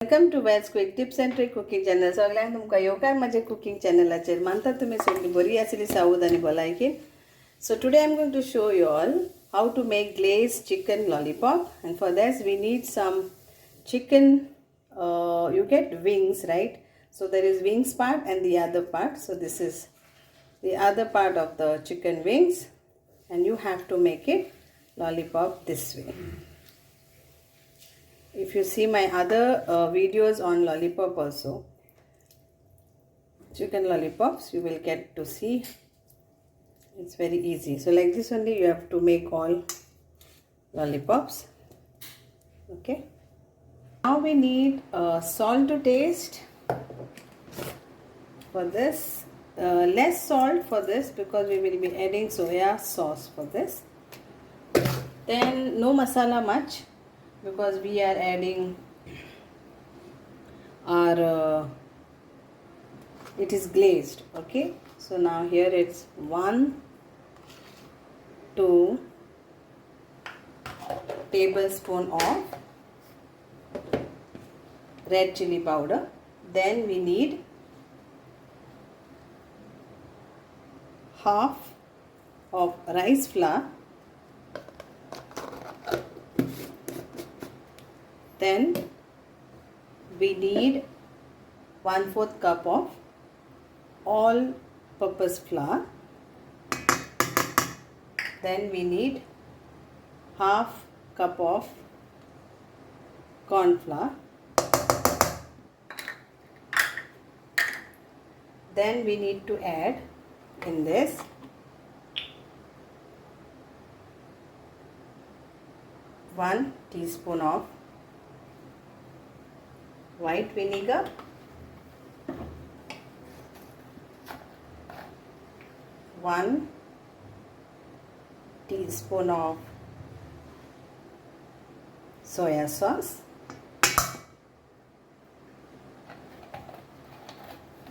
Welcome to veg quick tips and trick cooking channel. सगळ्यांक तुमकां येवकार माझ्या कुकिंग चॅनलाचेर. मानता तुमी सगळीं बरी आसली सावध आनी भलायकेन. So today I'm going to show you all how to make glazed chicken lollipop, and for this we need some chicken. You get wings, right? So there is wings part and the other part. So this is the other part of the chicken wings, and you have to make it lollipop this way. If you see my other videos on lollipop also, chicken lollipops, you will get to see it's very easy. So like this only you have to make all lollipops. Okay, now we need salt to taste. For this less salt for this because we will be adding soya sauce for this. Then no masala much because we are adding our it is glazed. Okay, so now here it's 1 2 tablespoon of red chili powder. Then we need half of rice flour. Then we need 1/4 cup of all purpose flour. Then we need half cup of corn flour. Then we need to add in this 1 teaspoon of white vinegar, 1 teaspoon of soya sauce,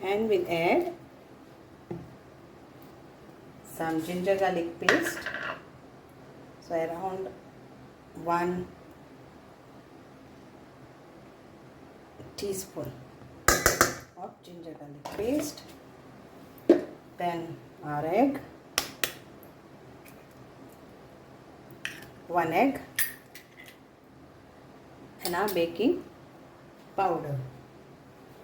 and we'll add some ginger garlic paste. So around 1 teaspoon of ginger garlic paste. Then our egg, 1 egg, and our baking powder.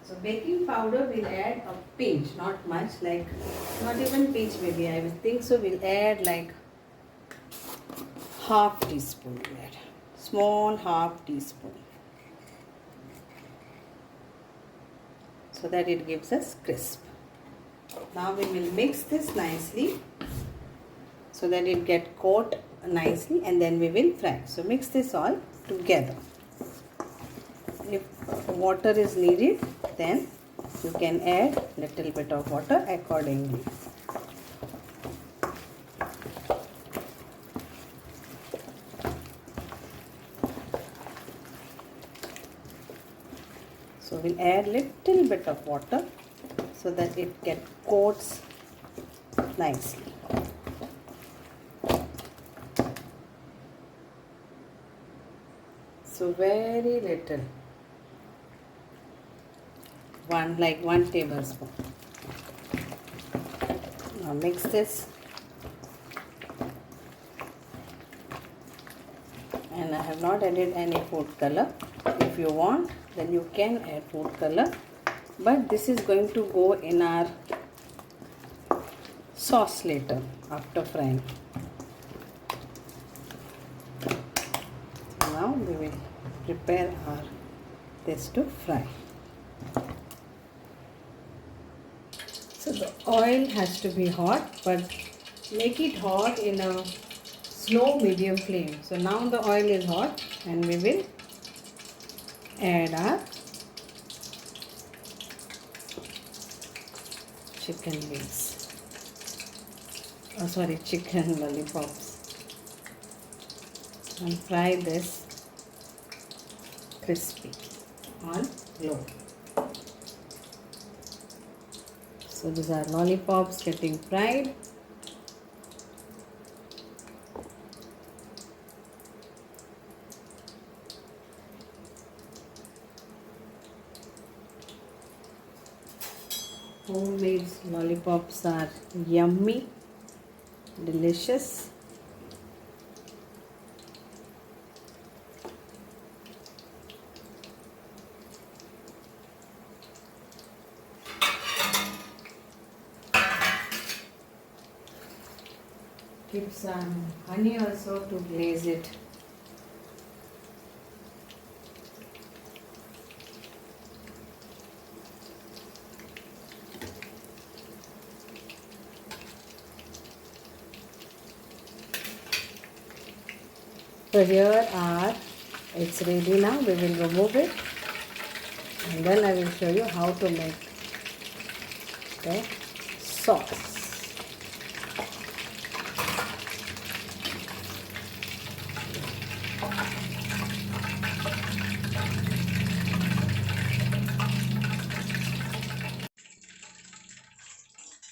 So baking powder we'll add a pinch, not much, like not even pinch maybe, I will think so. We'll add like half teaspoon, we'll add small half teaspoon, so that it gives us crisp. Now we will mix this nicely so that it get coat nicely, and then we will fry. So mix this all together. If water is needed, then you can add little bit of water accordingly. So we'll add little bit of water so that it get coats nicely. So very little, one tablespoon. Now mix this, and I have not added any food color. If you want, then you can add food color, but this is going to go in our sauce later after frying. So now we will prepare this to fry. So the oil has to be hot, but make it hot in a slow medium flame. So now the oil is hot, and we will add our chicken wings. Chicken lollipops, and fry this crispy on low. So these are lollipops getting fried. Homemade lollipops are yummy, delicious. Keep some honey also to glaze it. So here it's ready now. We will remove it and then I will show you how to make the sauce.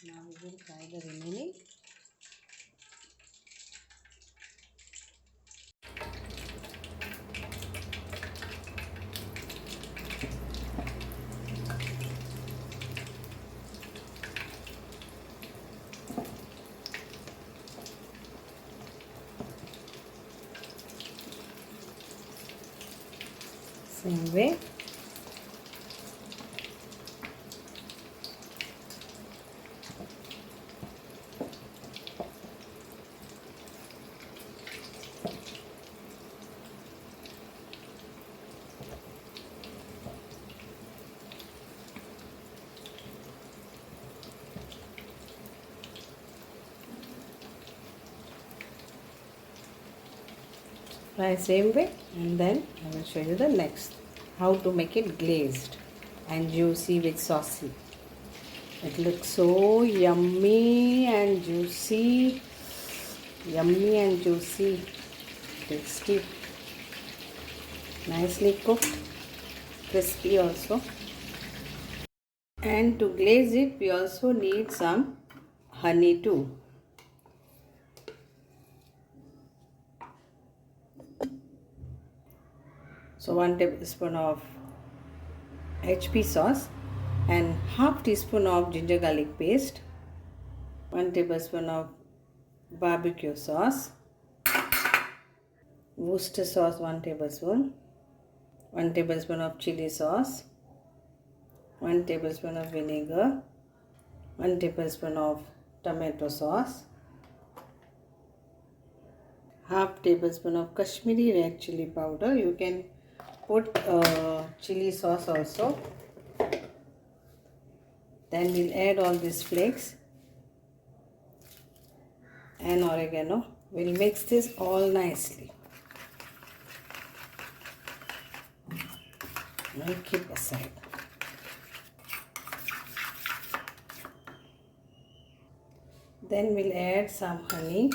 Now we will fry the remaining. Same way. Fry same way, and then I will show you the next how to make it glazed and juicy with saucy. It looks so yummy and juicy, tasty, nicely cooked, crispy also. And to glaze it we also need some honey too. So 1 tablespoon of HP sauce and half teaspoon of ginger garlic paste, 1 tablespoon of barbecue sauce, Worcestershire sauce 1 tablespoon, 1 tablespoon of chili sauce, 1 tablespoon of vinegar, 1 tablespoon of tomato sauce, half tablespoon of Kashmiri red chili powder. You can put chili sauce also. Then we'll add all these flakes and oregano. We'll mix this all nicely. We'll keep aside. Then we'll add some honey.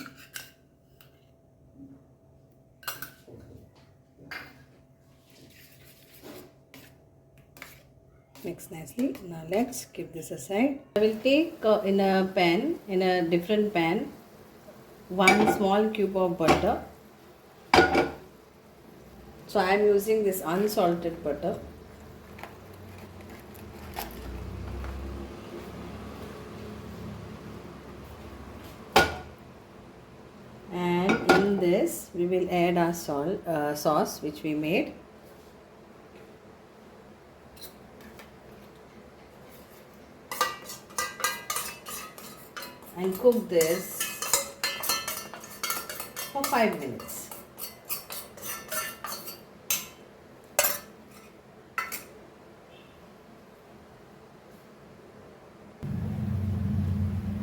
Mix nicely. Now let's keep this aside. I will take in a different pan, 1 small cube of butter. So I am using this unsalted butter. And in this we will add our sauce which we made. And cook this for 5 minutes.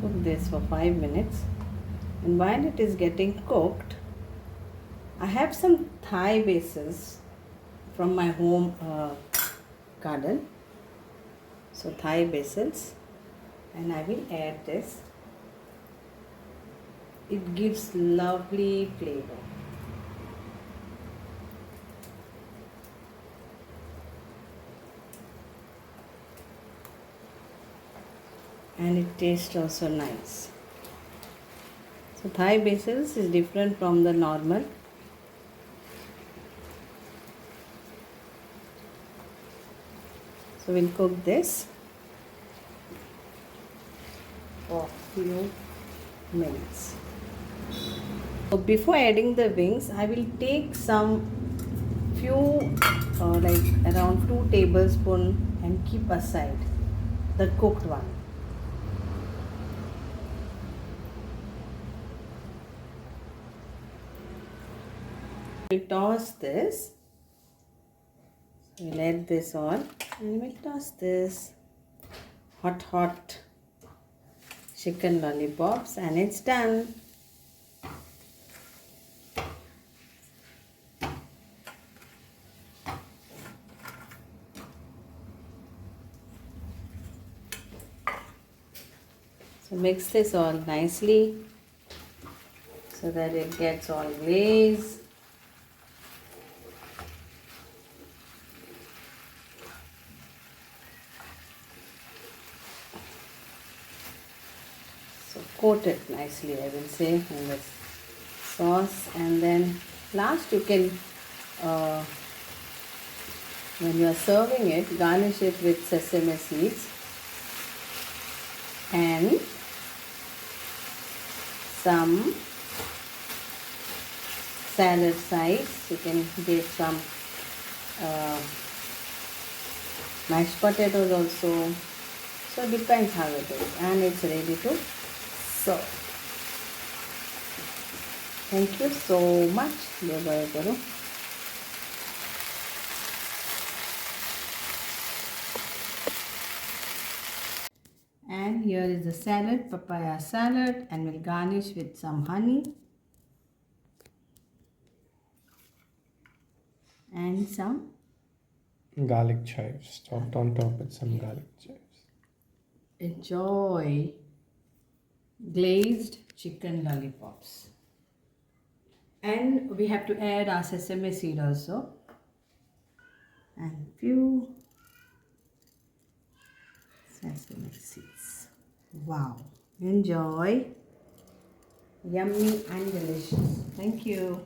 Cook this for 5 minutes, and while it is getting cooked, I have some Thai basils from my home garden. So Thai basils, and I will add this. It gives lovely flavor. And it tastes also nice. So Thai basils is different from the normal. So we'll cook this few minutes. So before adding the wings, I will take some few like around 2 tablespoons and keep aside the cooked one. We'll toss this. So we'll add this on and we'll toss this hot chicken lollipops, and it's done. So mix this all nicely so that it gets all glazed. So coat it nicely, I will say, in this sauce, and then last you can when you are serving it, garnish it with sesame seeds and some salad sides. You can give some mashed potatoes also. So it depends how it is, and it's ready to serve. Thank you so much. Bye bye. And here is the salad, papaya salad, and we'll garnish with some honey and some garlic chives chopped on top with some garlic chives. Enjoy glazed chicken lollipops. And we have to add our sesame seed also, and few sesame seeds. Wow, enjoy. Yummy and delicious. Thank you.